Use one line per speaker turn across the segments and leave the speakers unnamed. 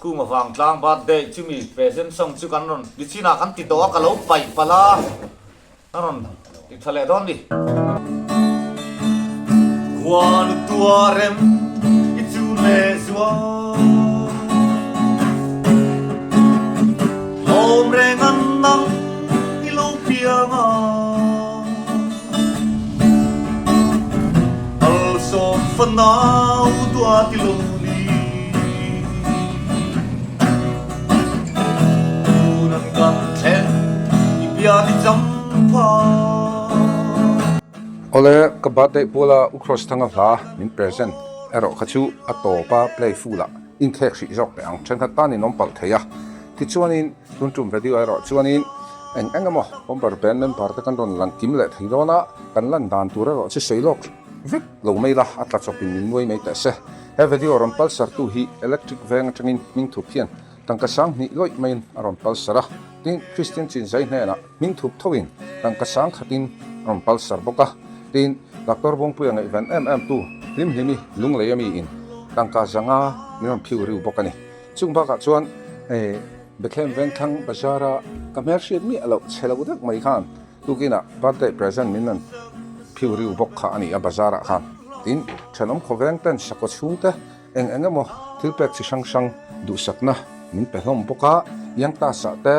ku ma wang tlang birthday chumi present song chu kan ron di china kan ti to ka lo pai pala ron ti thale don di quan tuarem itu le zua om rengan nang ilo pianga al som fanau tua tiloli unan kan ten ipia di jampa
ole ka birthday pula ukros thanga hla min present ero khachu atopa playful la in khek si jok ang chen khat tan in om pal theya ti chuanin tun tum video ero chuanin engamo bomber pen men par ta kan ron lang kim le thidona kan lan dan tur ero chi seilok vek lo mai la atla chopin min moi mai ta se he video ron pal sar tu hi electric veng tangin ming thu phian tangka sang ni loi main aron pal sara tin christian chin zai hne na ming thup thowin tangka sang khatin ron pal sar boka tin doctor bong puyang event tu lim himi lung leyami in tangka zanga niram phiu riu bokani chungba ka chuan bekhem ven thang bazara commercial mi alo chelo dak mai khan tukina birthday present minan phiu riu bok kha ani a bazara khan tin thanom khoveng ten sako chungte engamo thilpek chi sang sang du sakna min pelhom boka yang ta sa te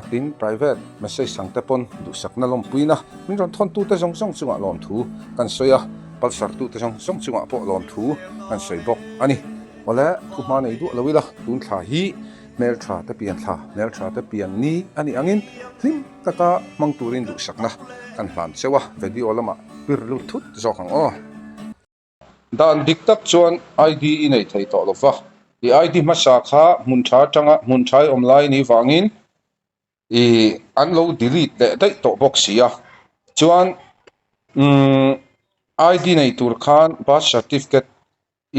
tin private message sang te pon du sakna lom puina min ron thon tu te jong jong chunga lom thu kan soya palsar tu te jong jong chunga po lom thu kan soi bok ani wala thu ma nei du lawila tun thla hi mel tha te pian thla mel tha te pian ni ani angin hlim taka mang turin du sakna kan hlan chewa video lama pir lu thut zokang o dan diktak chuan id inei thei to lova i id ma sakha mun tha tanga mun thai online ni wangin unload delete le dai to box ya chuan id nei tur khan birth certificate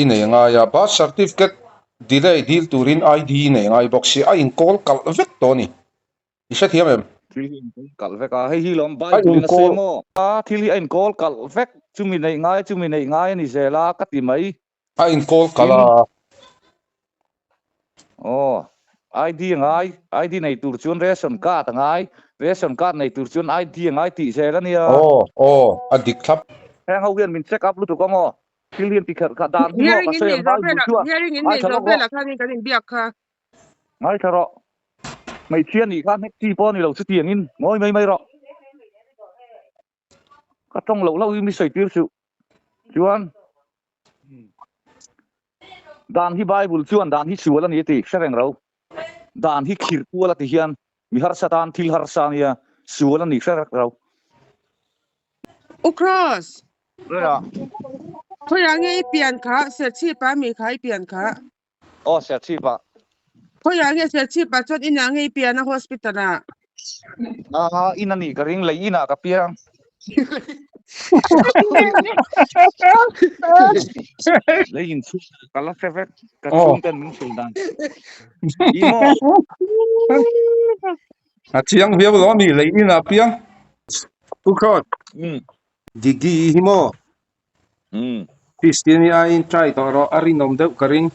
inei nga ya birth certificate delay deal turin id nei ngai box a in call kal vek to ni isa thiam em
kal vek a hi lom bai tu na semo a thili in call kal vek chumi nei ngai ni zela ka ti mai
a in call kala
ID ID nei tur chuan ration card ngai ration card nei tur chuan ID ngai ti zela nia
a dik thap
hang ho gen min check up lu tu ko mo thilian ti kha dan hi mo ka se bai bu chuan
hearing in ni zobela kha ni kan biak kha
ngai tharo mai thian ni kha mek ti po ni lo chu tiang in ngoi mai ro ka tong lo mi sei tir chu chuan dan hi bible chuan dan hi suala ni ti sereng ro dan hi khir kuala ti hian mi har satan thil har sania suala ni serek ro
ukros
ya
thoyang ei pian kha se chi pa mi khai pian kha
se chi pa
thoyang ei se chi pa chot inang ei pian a hospital a
inani ka ring lei ina ka piang lein su kala fevet ka chung ten min sul dan imo
a chiang bia lo mi lei ina piang ukot digi himo Christiania in try to ro arinom de karing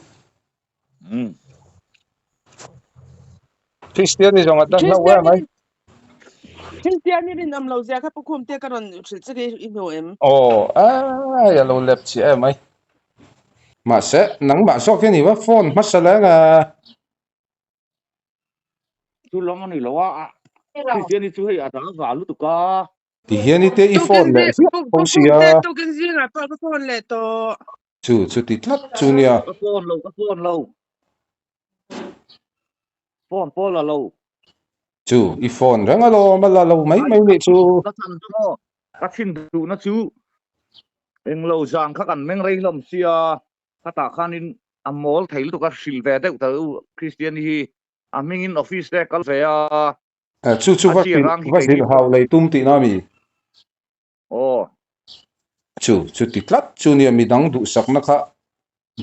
Christian is on at na wa mai
Christian ni nam lo zia kha pukhum te karon chil chi i mo em
ya lo lep chi mai ma se nang ma so ke ni wa phone ma sa la nga
tu long ni lo wa Christian ni chu hei ata ga lu tu ka
ti hian ni te i phone le
po sia to ken zinga pa phone le to
chu ti tlat chu nia
ka phone lo phone po la lo
chu i phone ranga lo ma la lo mai ni chu
ka chan to ka thin du na chu eng lo jang kha kan meng rei lom sia ka ta khanin amol thail tu ka sil ve de ta Christian hi aming in office te kal ve a
chu wa sil hau lei tum ti na mi chu ti tlat chu nia mi dang du sak na kha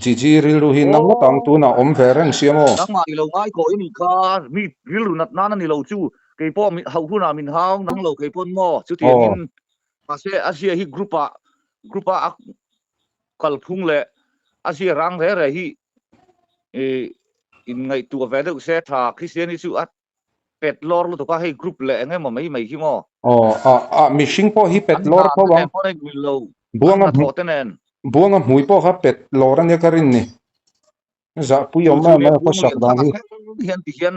ji ril ru hin nang tang tu na om ve rang siamo
nang ma lo ngai ko ni ka mi ril ru nat na ni lo chu ke po mi hau hu na min hau nang lo ke pon mo chu ti in asia hi grupa kal phung le asia rang re hi in ngai tu ve deuh se tha Christian ni chu at pet lor lu to ka hei group le ngai ma mai ki mo
mishing po hi pet lor po bang
po nei lo
buanga
tho tenen
buanga mui po ha pet lor ania karin ni za puyom ma ko sak dang hi
hian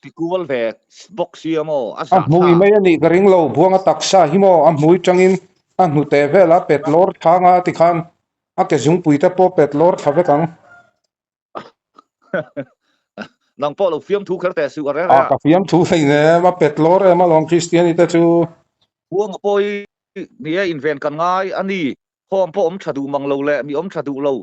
ti kuwal ve box hi mo
mui mai ani garing lo buanga taksa hi mo mui changin nu te vela pet lor thanga ti khan ke jung puita po pet lor thave kang
nang po lo fiam thu khar te su ra
ka fiam thu thei ne ma pet lor ma long Christian ita chu
buang poi ni invent kan ngai ani hom po thadu mang lo le mi thadu lo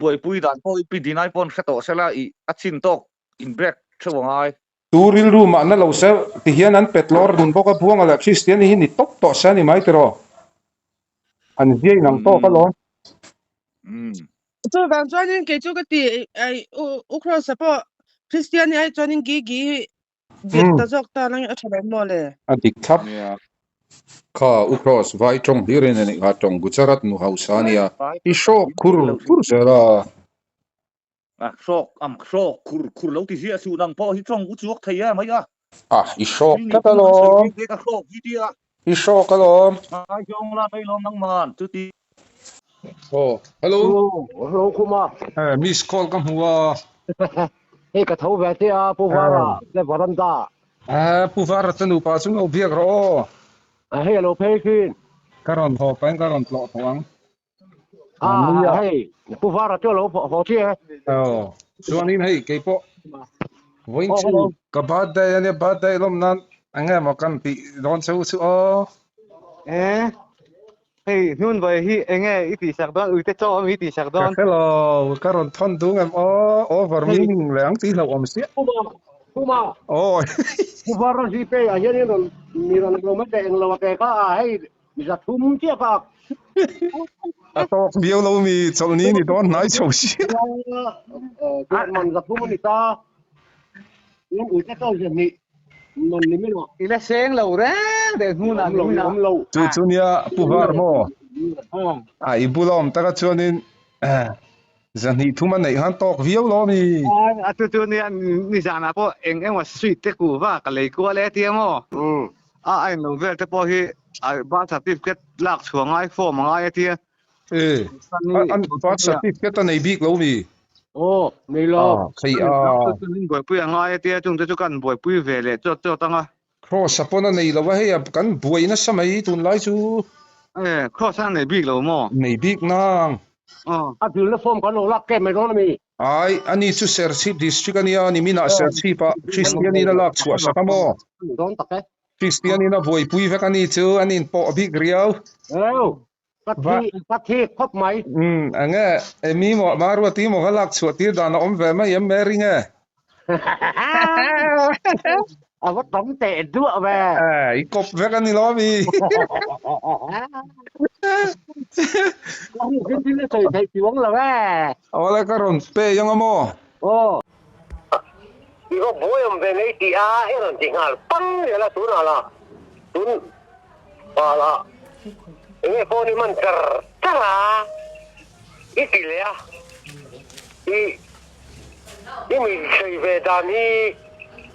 boi pui dan poi pi dinai pon khato sela I achin tok in break thawai
turil room na lo se ti hian an pet lor dun boka buanga la Christian hi ni tok to sa ni mai tero an viai nang to ka lo
chu bang chuanin ke chu ka ti ai u cross support Christian ai chuanin gi bit ta jok ta lang a thabai mo le
adik thap kha u cross vai tong hirin ani ga tong Gujarat nu hausania I shok kur sera
shok kur lo ti sia su nang po hi trong u chuak thaya mai a
I shok ka lo I shok ka lo
ai jong la mai lom nang man tu ti
hello
kuma
miss call kam huwa
hey ka thau ve te a pu wara le varanda
pu vara tanu pa chung o biak ro
hey lo phe kin
karon ho pen karon tlo thoang
hey pu vara cho lo ho che
chuanin hei ke po voin chu ka birthday ani birthday lom nan anga ma kan ti don chu o
hey nun vai hi enge iti sak don ute cho mi ti sak don
hello karon thon dung am over meaning lang ti lo om sia
kuma pu vara ji pe a yen ni mi ran lo ma te lo te ka hey za thum che ka
to biao lo mi chol ni don nai chou si
man za thum ni ta yung ute to je ni man ni mi lo
ila seng lo ra de hun am lo
chu nia pu var mo ibulom ta ka chuanin zani thuma nei han tok viau lo mi
tu ni jana po eng wa sweet te ku wa ka lei ko le ti mo ai no ve te po hi ai ba sa tip ket lak chuang ai fo ma ai ti
an ba sa tip ket nei bik lo mi
nei lo
khai
tu nin boi pui ngai ti chung te chu kan boi pui ve le cho tanga
cross sapona nei lo wa he kan buai na samai tun lai chu
cross an nei bik lo mo
nei bik nang
tu le form kan lo lak ke me ro mi
ai ani chu serchi district ania ni mina serchi pa Christian ina lak chua sakamo
don tak ke
Christian ina boi pui ve kan ni chu anin po bik riau
pat thi khop mai
anga emi mo marwa ti mo halak chu ti dan om ve ma yem mering
vất tống tệ đũa về
i cop ve kan ni lo mi
cái tin nó thầy xuống là về
ola karon pe yang amo
이거 뭐야 베네티아 이런 띵할 빵이라 돈알아 돈 알아 이게 보니만 짜라 이길이야 이 이미 세베다니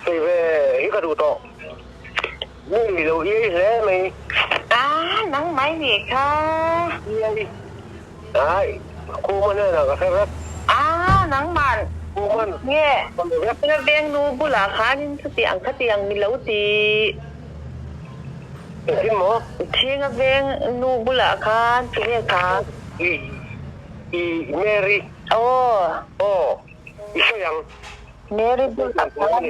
세베 이거도 미리로 이해해
nắng mấy việc ha
đấy cô mình là cái phép
nắng mặn
cô mình
nghe cái bên nu bu là khá nhưng cái tiếng mi lâu thì
cái mỏ
thiên cái bên nu bu là khá chỉ nghe khá
i Mary isang
Mary bu là khá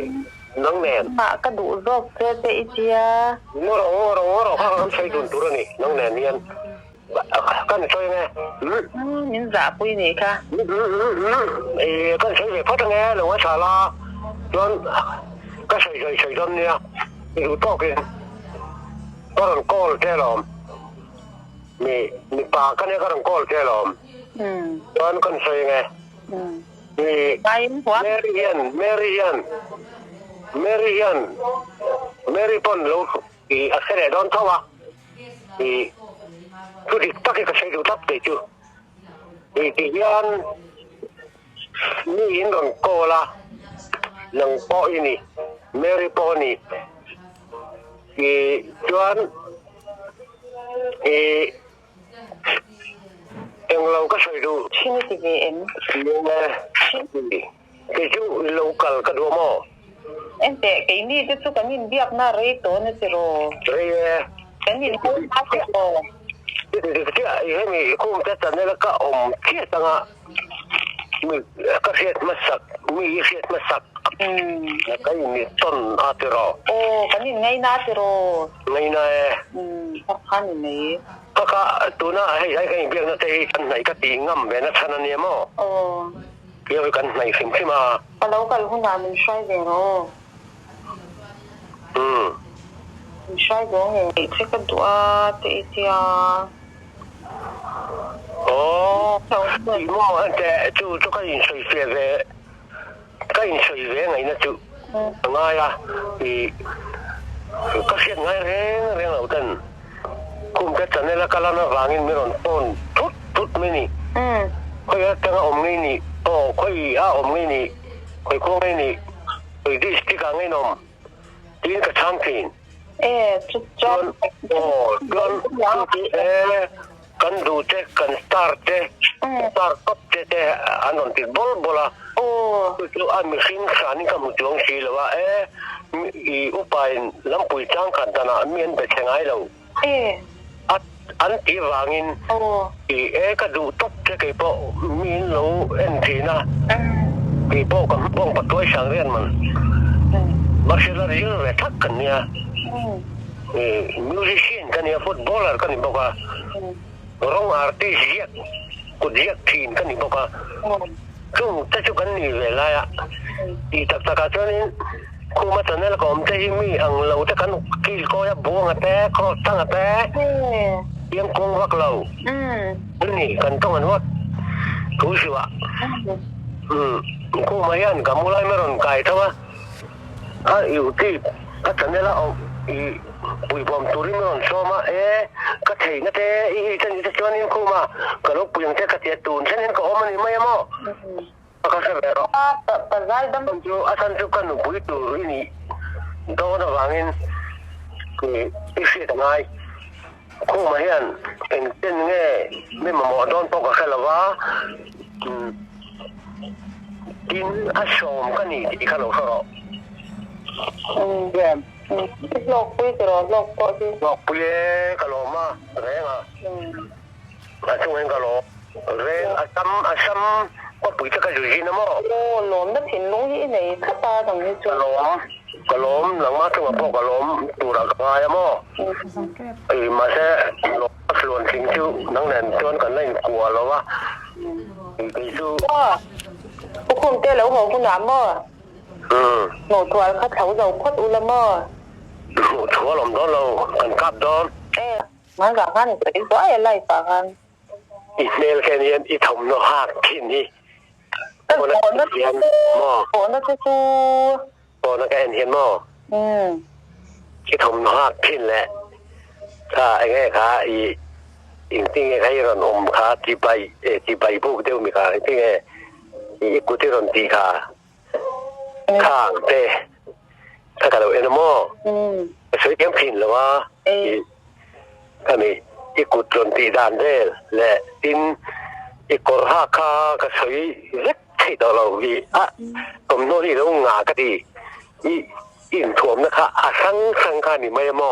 nang nen
mà cái đủ rốt thế thế chia
ngoro ha sai dun turani nang nen yan kan sai nghe
những giả quy này ka
kan sai về phát nghe là quá xả la don cái sai don nhaอยู่ตอกก็รังกอลเทลอมมีปากกันเนี่ยก็รังกอลเทลอมตอนกันใส่ไงมี
cái quá
เมรีปอนลูกอีอาเซเรดอนเท่าวะอีทุกที่ตักก็ใช้ดูทับเตจูอีที่ยัน นี่อินโดนโกละหลังปออินี่เมริปอนี่จวนเอ็งเราก็ช่วยดู
ที่นี่ที่ VM
นี่นะที่จู่โลกัลก็ดูมั้ง
เอ็นแต่ไอ้นี่ที่สุกันนี่เบียกน่าเรย์ตัวนี่สิโร
เรีย
กันนี่เขาอาจจะโอ
ที่ที่ไอ้เห็นมีคุ้มแต่ตอนนี้แล้วก็เทียตั้งอ่ะมีก็เทียมาสักมีเทียมาสักแล้วก็มีต้นอาติรอ
โอ้กันนี่ไงน่าสิโร
ไม่น่า
พักคันนี่
ก็ตัวน่ะให้เบียงนั่นเองไหนก็ตีง่ำแบบนั้นท่านนี่มั้ง
โอ้
เกี่ยวกันไหนสิ่งที่มา
เราก็รู้ว่ามันใช่เดี๋ยวมันใช่เดี๋ยวเฮ้ยที่ก็ตัวที่เดีย
โอ้อีโม่อันแต่จู่ก็ยิน水เวยก็ยิน水เวยไงนะจู่ง่ายอ่ะก็เสียง่ายเรื่องเราตั้งคุ้มแต่ตอนนี้แล้วก็เราหน้าฟังอินไม่รอนต้นทุดไม่นี่ค่อยตั้งอมงี้นี่โอ้ค่อยอมงี้นี่ค่อยโค้งงี้นี่ค่อยดิสติกังงี้นมยินกับช่างพิน
จุดจบ
โอ้กันดูเจกันสตาร์ทอัพเจอันนั้นติดบอลละโอ้คืออันมีสิ่งสารนี่ก็มุ่งจงสีแล้วว่าอุปายลำปุยจ้างขันตนามีอันเป็นยังไงเราอันที่วางินก็ดูตบเจกี่ปอมีเราเอ็นทีนะกี่ปอกับป้องปัดตัวช่างเรียนมันมาเชื่อเราเยอะเลยทักกันเนี่ยมิวสิชีนกันเนี่ยฟุตบอลเลอร์กันนี่บอกว่าร้องอาร์ติสเยอะกุดเยอะทีนกันนี่บอกว่าซึ่งแต่ชุกันนี่เวลาอีตักตะการ์นี่คู่มาตอนนี้แล้วก็ผมจะมีอังเราจะกันกิลก็ยับบวงแต่ก็ตั้งแต่ยังคงวักเรานี่กันต้องกันว่ารู้สิวะคู่มายันกับมูลายไม่รอนไก่ทั้งว่าอยู่ที่ตอนนี้แล้วปุยบอมตุริมอนโซมาก็เทนะเต้ฉันจะชวนนี่คู่มาก็ลูกปุยยังเทกระเทียตูนฉันเห็นก็มันไม่มั้งก็เสร็จแล้ว
แต่ได้ดัง
จู่อาจารย์จุกันปุยตูรินี่โดนวางินคืออีเสียทำไงคู่มาเห็นเป็นไงไม่มาหมอโดนปกติแล้วว่ากินอาชมกันนี่ที่ขนมสระ
แย่โลกปุยจะรอโลกก็ที่
โลกปุยกะโลมาแรงอ่ะช่วงกะโลแรงอาซัมก็ปุยจะกระจุยนะมั้ง
โอ้หลอมนั่นเห็นลุงที่ไหนข้าตาตรงนี้
จ้ะกะโลมหลังมาถึงพวกกะโลมตัวละกายมั้งมาแค่โลกส่วนสิ่งที่นังแน่นจนกันเล่นกลัวแล้ววะไปสู้
พวกคุณเต้แล้วหัวคุณน้ำมั้งหนูทัวร์เขาแถวเราพัดอุลามะ
หนูทัวร์ลมโดนเรากันกับโดน
มันกับกันไปก็อะไรต่างกัน
อีเมลแค่นี้อีทำโนหักที่นี่
โอ้นั่น
เห็นมั้ง
โอ้นั่นจะสู้
โอ้นั่นก็เห็นมั้งอีทำโนหักที่แหละถ้าไอ้แง่ขาอีที่ไงใครรอนขาที่ไปพวกเดียวมีขาที่ไงอีกุฏิรอนตีขาข้างเตะถ้าเกิดเราเอ็นโม่สวยเยี่ยมพินหรือว่าก็มีอีกุฎนตีด้านเด้และอินอีกอร์ฮาคาก็สวยเล็กที่ตัวเราผมโน่นนี่เราหงากะดีอินถ่วมนะคะสังขานี่ไม่โม่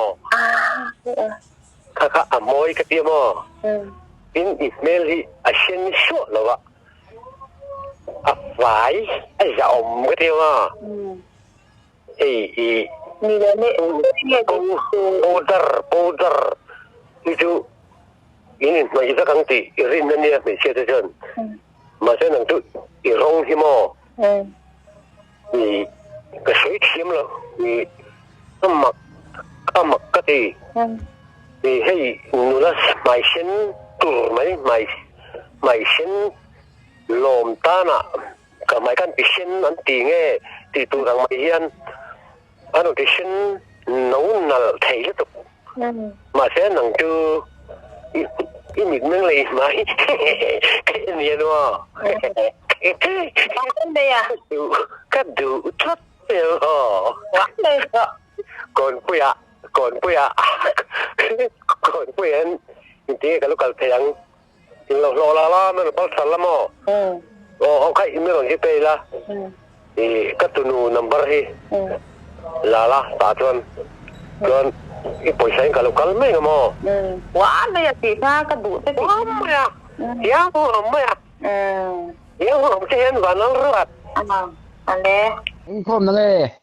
ค่ะอโมยกะดีโม่อินอิสเมลีอาเชนชัวหรือว่าหวายจะอมก็เที่ยวว่า
มีเลยไม่
ปูดร์itu ini masih sekarang ti irin nanya masih ada jen masih nanti irong himo ni kesui tim lo ni amak kati ni hei nulas mai sen tur mai sen lom tanah kamai kan pisen nanti nge ti turang mai hian anu pisen nấu nal thei le tuk mà sẽ nang tu i mit meng lei mai ke ni no
Ang đây à?
Cắt đủ chất rồi.
Quán đây ạ.
Còn quay à, còn quay à, còn quay anh, tí cái lúc cái thằng, lo la, mình bắt sẵn lắm mà. Ông cái mình làm gì đây là, thì cắt tụi nó number hi, la, ta chuan, cái पैसा cái lúc cái mấy cái mà.
Quán đây à, thì ra cái đủ thế thì.
Mày à, ya mày à, ya không chơi anh vào nó rất.
Anh đây.
Không nó nghe.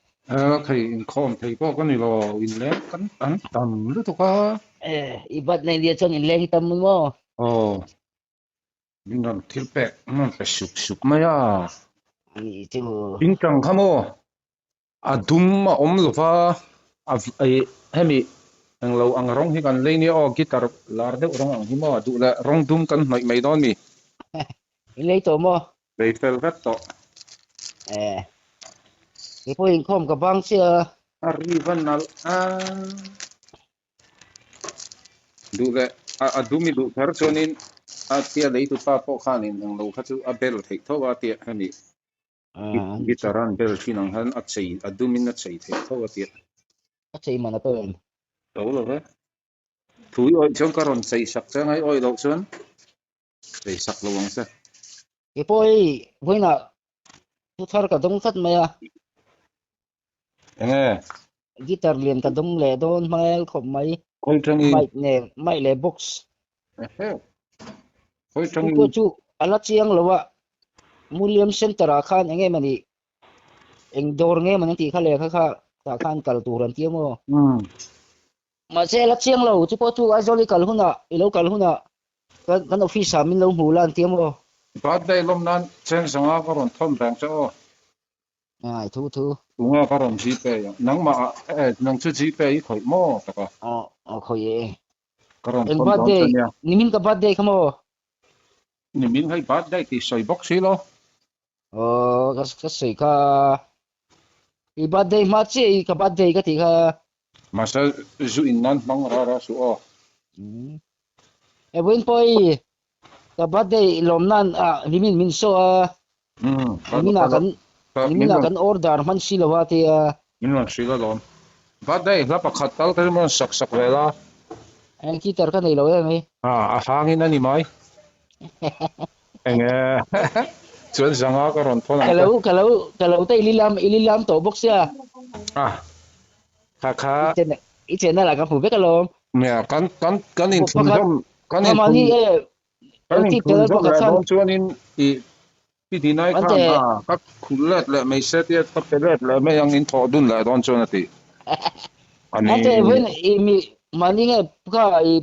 Thầy không thầy có cái này là in lén cắn cắn tầm nữa thôi cả.
Ibat na dia chong in leng tam mo.
Ồ, mình làm thiếu bẹt, nó phải sụp mà ya.
Ai chu.
Bình常看么？đúng mà lo pha, ai hemi ang lâu ang rong hi kan lấy ni o guitar lar de rong ang hi mo du la rong dum kan mai don mi.
In lei to mo.
Lấy velvet to.
Ipo in khom ka bang sia.
Arrival du la du mi du thar chonin tia lấy tu pa po khanin ang lo kha chu a bel thei tho tia hemi. Gitaran bel chinang han chei du min chei thei tho tia.
Chei mana to en.
Đâu rồi thúi ơi trong karon xây sặc cho ngay ơi đâu xuân xây sặc lâu bằng sao
Ipo voi na tu thar ka dong sat maya.
nghe
Guitar lian ka dong le don mai khom mai.
khôi trăng in
Mai le box.
khôi trăng
Ipo
in
chu ala chiang lawa. Muliam center khan enge mani. Eng dor nge mani ti kha le kha ta khan kal turan ti mo. Mà xe lắc chiang lâu chứ có thu ai rồi cả lúc nào lâu cả lúc nào cái office mình lâu hù lan tiếng mà
bát đây lom nan chen sang a karon thom bang cho
thu
đúng a karon chi pe nang ma nang chu chi pe khoi mo ta ka
khỏi vậy
karon
em
thom
bát
dong
đây
chen ya
nimin ka bát đây không mà
ni min hai bát đây ti soi box hi lo
cái sợi ka cái bát đây mà chỉ cái bát đây cái thì ka
mà sao zu in nan mang ra su o
em vẫn coi cái bát đây lom nan nimin min so nimin là cần order man si lo thì
min lan si lo lom bát đây la pa khat tal cái mon sak ve la
anh guitar cái này lo em
hangin ani mai enge chuan zanga karon thon
kalau tay ililam to box ya
kha
ichen na la ka hu be kalom
mẹ cắn in thùng rong cắn in
mà ni
thùng rong là don chuan in i đi nai khan các khulet le mai set ye các pelet le mai ang in tho dun la don chuan ati ani
ante wen mi mani nge ka i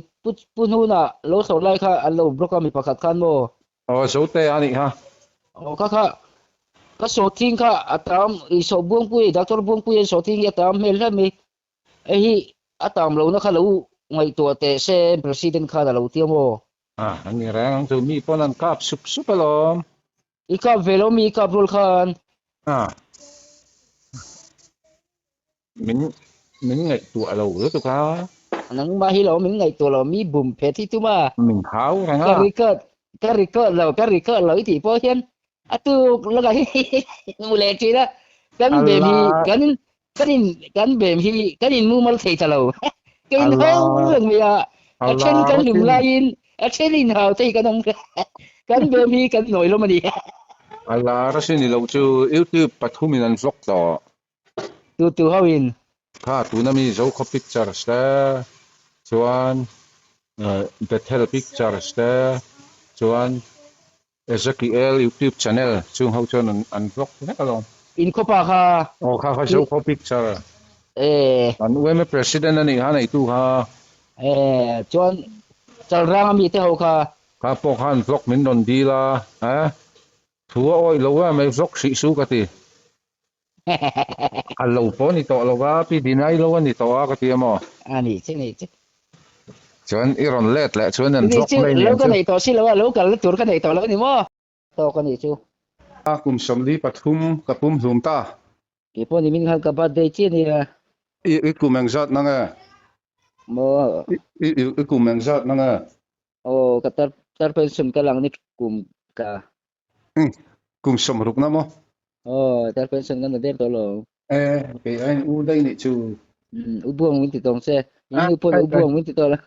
punu na lo so lai kha an lo broka mi pakhat khan mo
so te ani ha
ka so ting kha atam i so buang pui doctor buang pui so ting ya tam mel la mi hi atam lo na kha lo ngai to te se president kha da lo ti mo
ani rang tu mi ponan kap sup alom
I ka velo mi ka brul khan
mình ngai tu alo tu ka
nang ma hi lo min ngai to lo mi bum phe thi tu ma
mình háo rang
ka record lo ti po hian atu lo ga mu le chi da kan be mi kan be mi kan in mu mal thei ta lo kan ho rang mi a chen kan lim lain a chen in hao thei kan ong kan be mi kan noi lo ma ni
ala rasin ni lo chu youtube pathumin an vlog to
tu hawin
kha tu na mi zo kho pictures ta chuan betel pictures ta chuan Ezekiel YouTube channel chung ho chuan an vlog na kalong
in ko pa kha
kha zo kho picture an we president ani ha nei tu ha
chuan chal rang mi te ho kha
po khan vlog min don di la thua oi lo wa mai vlog si su ka ti alo po ni to lo ga pi dinai lo ni to ka ti mo
ani che ni che
chuan iron let la chuan an vlog mai
lo ka nei to si lo lo ka le tur ka nei to lo ni mo to ka ni chu
kum somli pathum kapum hlum ta
ki po ni min khan ka ba de chi ni
i kumeng zat na nga
mo
i kumeng zat na nga
ka tar pen sum ka lang ni kum ka
cùng sống rục namo
tar pension kan der to lo
cái anh u đây này chú
ubuang winti tong se ini upon ubuang winti to la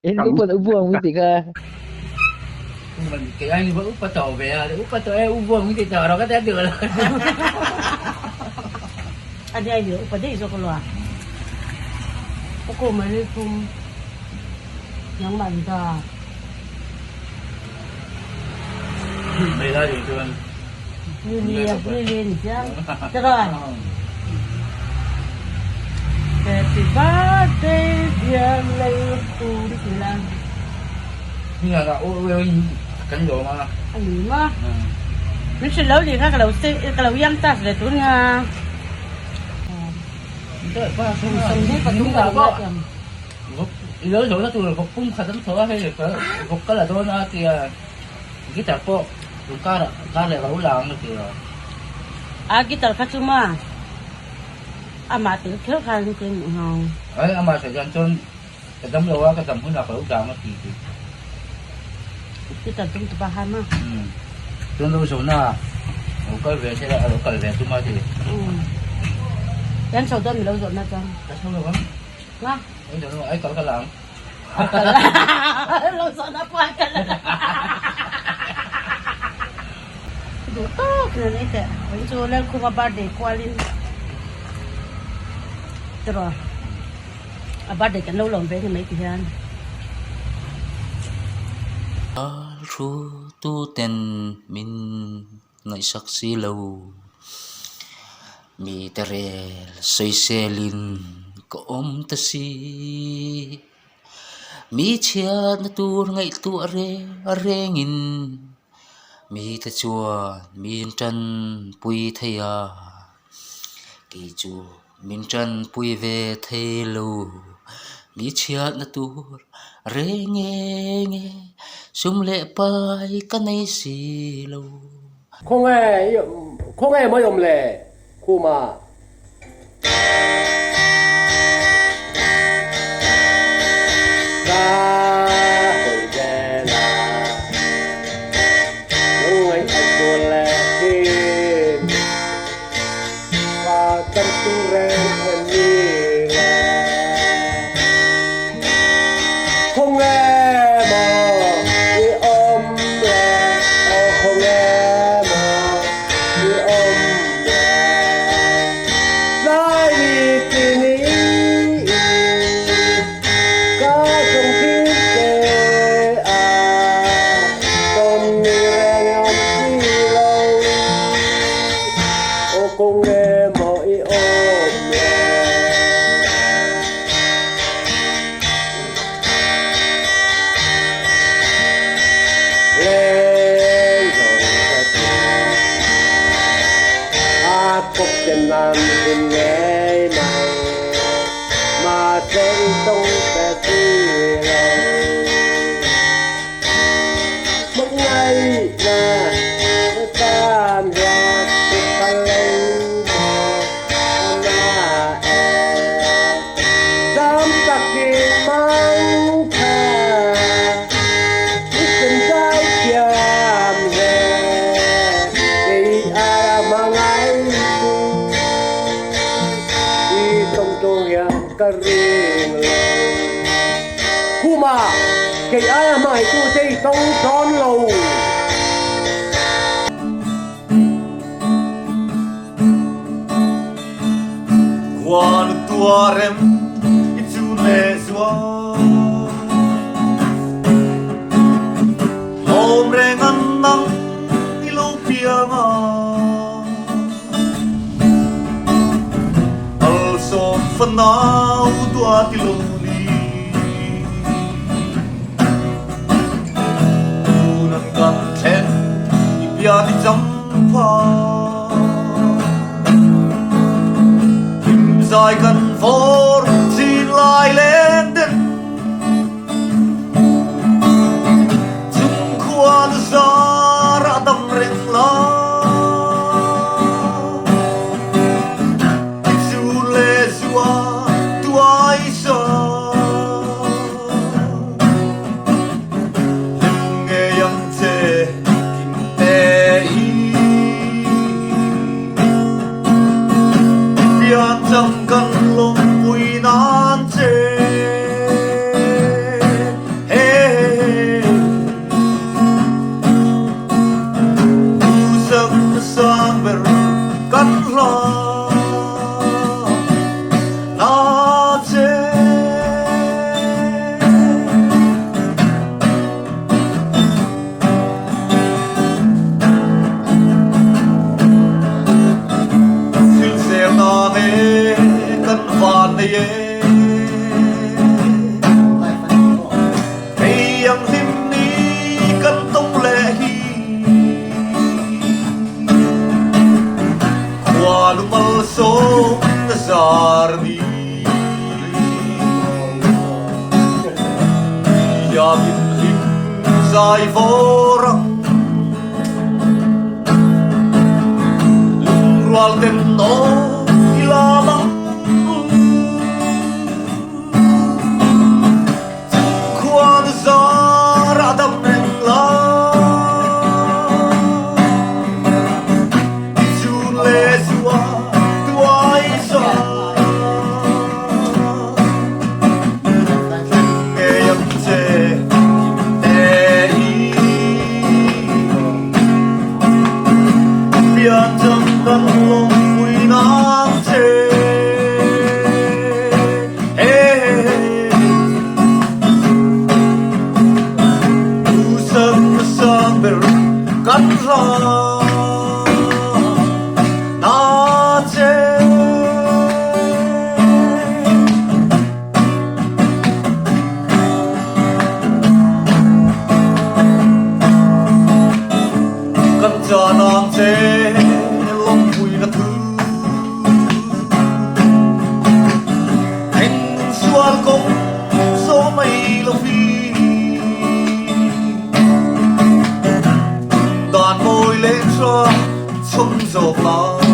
ini upon ubuang winti ka mình cái anh vẫn úp tàu về úp tàu em ubuang winti tàu đó cái được rồi
anh ấy hiểu phải đi cho con loa cô mới cùng những bạn ta
mày ra thì chưa
như liền chứ cho rồi Happy birthday dear lady to Dylan
nhưng mà cánh độ mà
anh mà mình sẽ lâu gì khác cái lâu yang ta sẽ tụi nha
đúng là có lớn rồi nó tôi là một cung khá tấm thở hay là một cái là tôi nó kìa cái chả có cá là lâu làng kìa
kita cuma amat itu kira kan mungkin
ấy mà sẽ dành cho cái tấm lâu cái tấm hôm nào phải lâu làng nó kì
kita cuma paham mah
tôi đâu số nào cái về sẽ là cái về chúng ta thì
yang saudara milau zon macam
cái số nào
Wah,
ấy có cái làng
lo zon apa kan? Tuh, kena itu. Itu lah kuma birthday kualin. Terus, birthday kan lâu lòng về thì mấy cái han.
Ru tu ten min ngai sak si lâu mi tere soi selin ko om ta si mi chia na tur ngai tu are ngin mi ta chua min trần pui thaya ki chu min trần pui về thầy lâu mi chia na tur re nghe sum lệ pai cái này xì lâu
không nghe mới dùng lệ khu mà cái ai mà tu xây sông tròn lầu
quan tua rem itu le zua hôm rengan nang ilo pianga al som fanau tua tiloni gan ten ipia di jampa kim zai kan for sin lai len den chung khuan zara dam reng la zu le zua tuai sa sang ber kan la na che sil se na ne kan van ne ye hey yang lim ni kan tong le hi lumal so nazarni ya bin lim zai vorang lungrual ten no ilama kuan zar adam nengla jun le suwa đàn môi lên cho chung dầu lá